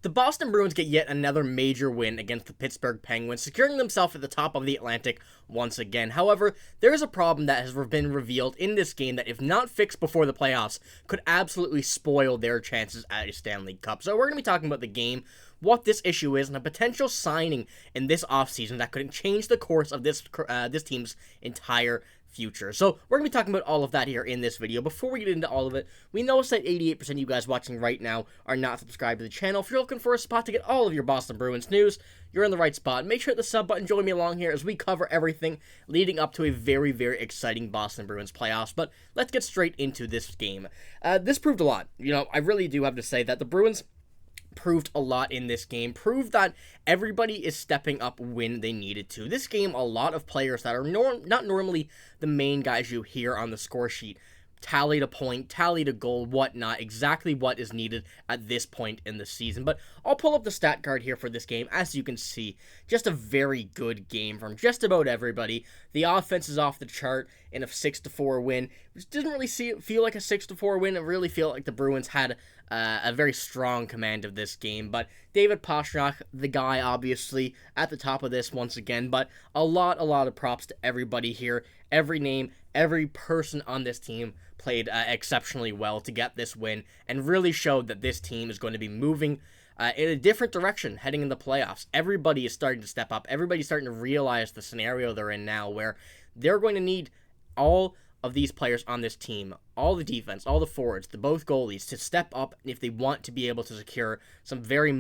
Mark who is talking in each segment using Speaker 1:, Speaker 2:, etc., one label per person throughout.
Speaker 1: The Boston Bruins get yet another major win against the Pittsburgh Penguins, securing themselves at the top of the Atlantic once again. However, there is a problem that has been revealed in this game that, if not fixed before the playoffs, could absolutely spoil their chances at a Stanley Cup. So we're going to be talking about the game, what this issue is, and a potential signing in this offseason that could change the course of this team's entire future. So we're going to be talking about all of that here in this video. Before we get into all of it, we noticed that 88% of you guys watching right now are not subscribed to the channel. If you're looking for a spot to get all of your Boston Bruins news, you're in the right spot. Make sure to hit the sub button, join me along here as we cover everything leading up to a very, very exciting Boston Bruins playoffs. But let's get straight into this game. This proved a lot. I really do have to say that the Bruins proved a lot in this game, proved that everybody is stepping up when they needed to. This game, a lot of players that are not normally the main guys you hear on the score sheet tallied a point, tallied a goal, whatnot, exactly what is needed at this point in the season. But I'll pull up the stat card here for this game. As you can see, just a very good game from just about everybody. The offense is off the chart in a 6-4 win, which didn't really feel like a 6-4 win. It really felt like the Bruins had a very strong command of this game. But David Pastrnak, the guy, obviously at the top of this once again. But a lot of props to everybody here. Every name, every person on this team played exceptionally well to get this win, and really showed that this team is going to be moving in a different direction heading in the playoffs. Everybody is starting to step up. Everybody's starting to realize the scenario they're in now, where they're going to need all of these players on this team, all the defense, all the forwards, both goalies, to step up if they want to be able to secure some very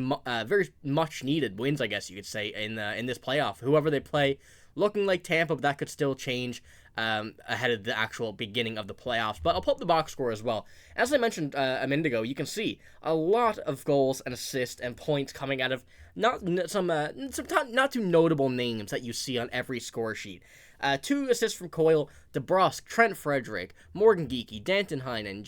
Speaker 1: much needed wins, I guess you could say, in this playoff. Whoever they play, looking like Tampa, but that could still change ahead of the actual beginning of the playoffs. But I'll pull up the box score as well. As I mentioned a minute ago, you can see a lot of goals and assists and points coming out of not too notable names that you see on every score sheet. 2 assists from Coyle, DeBrusque, Trent Frederic, Morgan Geekie, Danton Heinen,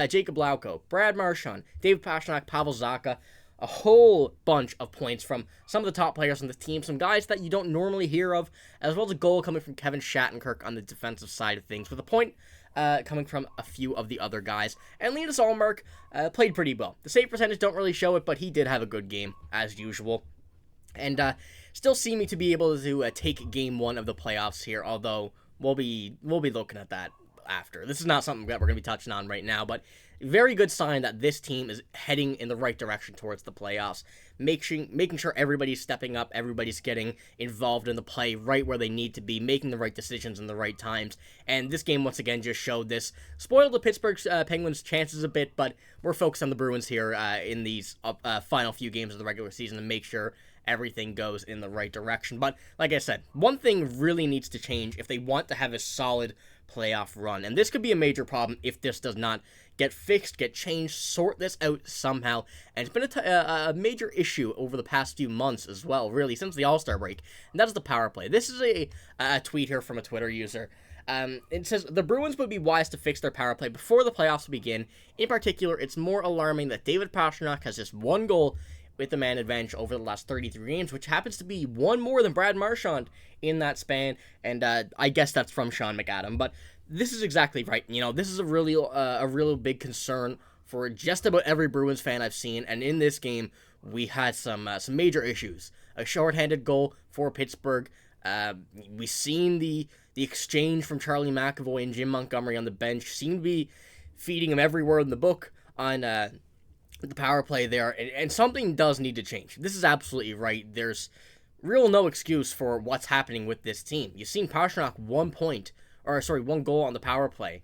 Speaker 1: Jacob Lauko, Brad Marchand, David Pastrnak, Pavel Zacha. A whole bunch of points from some of the top players on the team, some guys that you don't normally hear of, as well as a goal coming from Kevin Shattenkirk on the defensive side of things, with a point coming from a few of the other guys. And Linus Ullmark played pretty well. The save percentage don't really show it, but he did have a good game, as usual. And still seeming to be able to take game 1 of the playoffs here, although we'll be looking at that after. This is not something that we're going to be touching on right now, but very good sign that this team is heading in the right direction towards the playoffs, making sure everybody's stepping up, everybody's getting involved in the play right where they need to be, making the right decisions in the right times. And this game once again just showed this. Spoiled the Pittsburgh Penguins' chances a bit, but we're focused on the Bruins here in these final few games of the regular season to make sure everything goes in the right direction. But like I said, one thing really needs to change if they want to have a solid playoff run, and this could be a major problem if this does not get fixed, get changed, sort this out somehow. And it's been a major issue over the past few months as well, really, since the All-Star break, and that is the power play. This is a tweet here from a Twitter user. It says, the Bruins would be wise to fix their power play before the playoffs begin. In particular, it's more alarming that David Pastrnak has just 1 goal with the man advantage over the last 33 games, which happens to be 1 more than Brad Marchand in that span, and I guess that's from Sean McAdam. But this is exactly right. This is a real big concern for just about every Bruins fan I've seen, and in this game, we had some major issues. A shorthanded goal for Pittsburgh. We've seen the exchange from Charlie McAvoy and Jim Montgomery on the bench. Seem to be feeding him every word in the book on the power play there, and something does need to change. This is absolutely right. There's no excuse for what's happening with this team. You've seen Pastrnak 1 goal on the power play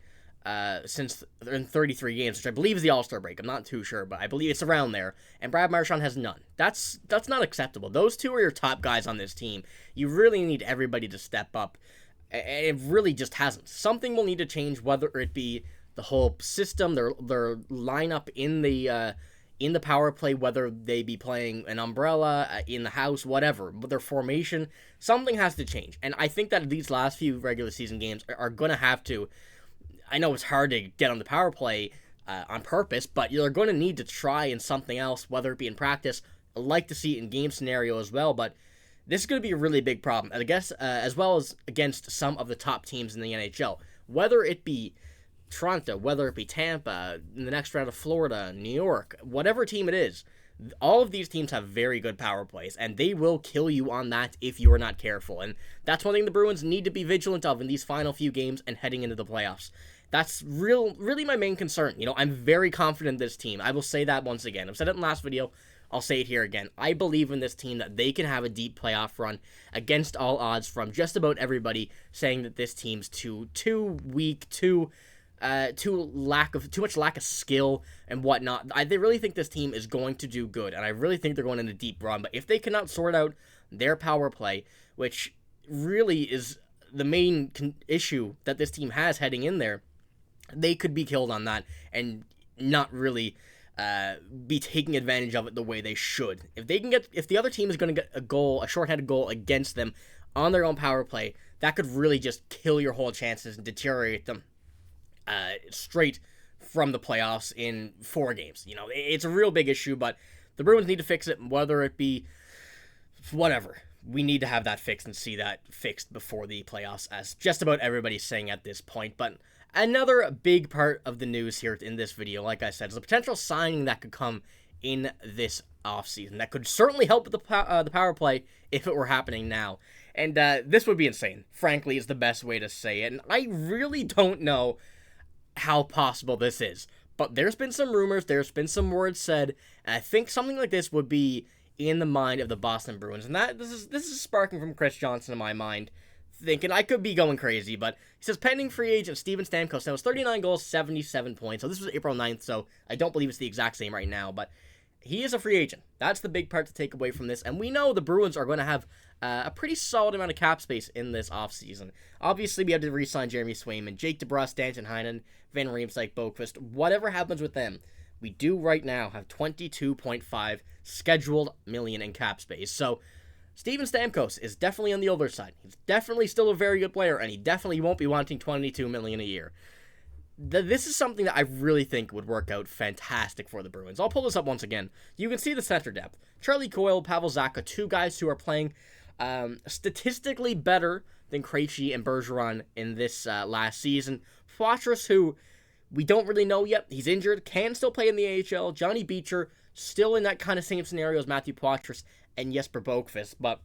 Speaker 1: since in 33 games, which I believe is the All-Star break. I'm not too sure, but I believe it's around there. And Brad Marchand has none. That's not acceptable. Those 2 are your top guys on this team. You really need everybody to step up, and it really just hasn't. Something will need to change, whether it be the whole system, their lineup in the power play, whether they be playing an umbrella in the house, whatever, but their formation, something has to change. And I think that these last few regular season games are going to have to. I know it's hard to get on the power play on purpose, but you're going to need to try in something else, whether it be in practice. I'd like to see it in game scenario as well, but this is going to be a really big problem, I guess, as well as against some of the top teams in the NHL, whether it be Toronto, whether it be Tampa, in the next round of Florida, New York, whatever team it is. All of these teams have very good power plays, and they will kill you on that if you are not careful. And that's one thing the Bruins need to be vigilant of in these final few games and heading into the playoffs. That's really my main concern. I'm very confident in this team. I will say that once again. I've said it in the last video. I'll say it here again. I believe in this team that they can have a deep playoff run against all odds from just about everybody saying that this team's too weak, too much lack of skill and whatnot. They really think this team is going to do good, and I really think they're going in a deep run. But if they cannot sort out their power play, which really is the main issue that this team has heading in there, they could be killed on that and not really be taking advantage of it the way they should. If the other team is going to get a shorthanded goal against them on their own power play, that could really just kill your whole chances and deteriorate them straight from the playoffs in 4 games. It's a real big issue, but the Bruins need to fix it, whether it be whatever. We need to have that fixed and see that fixed before the playoffs, as just about everybody's saying at this point. But another big part of the news here in this video, like I said, is a potential signing that could come in this offseason. That could certainly help with the power play if it were happening now. And this would be insane, frankly, is the best way to say it. And I really don't know how possible this is. But there's been some rumors, there's been some words said, and I think something like this would be in the mind of the Boston Bruins. And this is sparking from Chris Johnson in my mind, thinking I could be going crazy, but he says pending free agent Steven Stamkos. Now, it's 39 goals, 77 points. So this was April 9th, so I don't believe it's the exact same right now, but he is a free agent. That's the big part to take away from this, and we know the Bruins are going to have a pretty solid amount of cap space in this offseason. Obviously, we have to re-sign Jeremy Sweeney, Jake DeBrusk, Danton Heinen, Van Riemsdyk, Boqvist. Whatever happens with them, we do right now have $22.5 scheduled million in cap space. So Steven Stamkos is definitely on the older side. He's definitely still a very good player, and he definitely won't be wanting $22 million a year. This is something that I really think would work out fantastic for the Bruins. I'll pull this up once again. You can see the center depth. Charlie Coyle, Pavel Zacha, 2 guys who are playing statistically better than Krejci and Bergeron in this last season. Poitras, who we don't really know yet. He's injured, can still play in the AHL. Johnny Beecher, still in that kind of same scenario as Matthew Poitras and Jesper Boqvist. But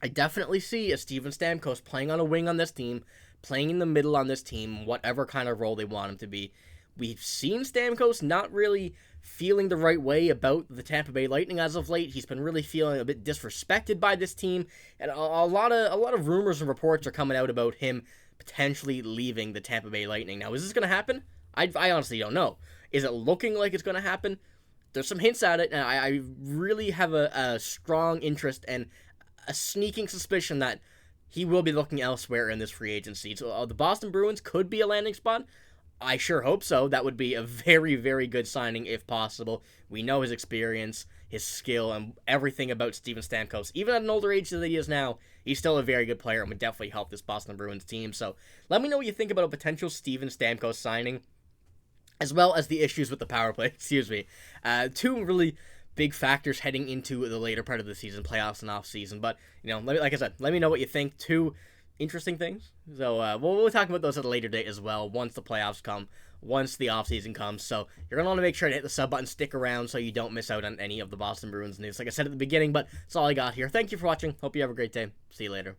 Speaker 1: I definitely see a Steven Stamkos playing on a wing on this team, playing in the middle on this team, whatever kind of role they want him to be. We've seen Stamkos not really feeling the right way about the Tampa Bay Lightning as of late. He's been really feeling a bit disrespected by this team, and a lot of rumors and reports are coming out about him potentially leaving the Tampa Bay Lightning. Now, is this going to happen? I honestly don't know. Is it looking like it's going to happen? There's some hints at it, and I really have a strong interest and a sneaking suspicion that he will be looking elsewhere in this free agency. So the Boston Bruins could be a landing spot. I sure hope so. That would be a very, very good signing if possible. We know his experience, his skill, and everything about Steven Stamkos. Even at an older age than he is now, he's still a very good player and would definitely help this Boston Bruins team. So let me know what you think about a potential Steven Stamkos signing, as well as the issues with the power play. Excuse me. 2 really big factors heading into the later part of the season, playoffs and off-season. But, like I said, let me know what you think. 2 interesting things. So we'll talk about those at a later date as well, once the playoffs come, once the offseason comes. So you're going to want to make sure to hit the sub button, stick around so you don't miss out on any of the Boston Bruins news. Like I said at the beginning, but that's all I got here. Thank you for watching. Hope you have a great day. See you later.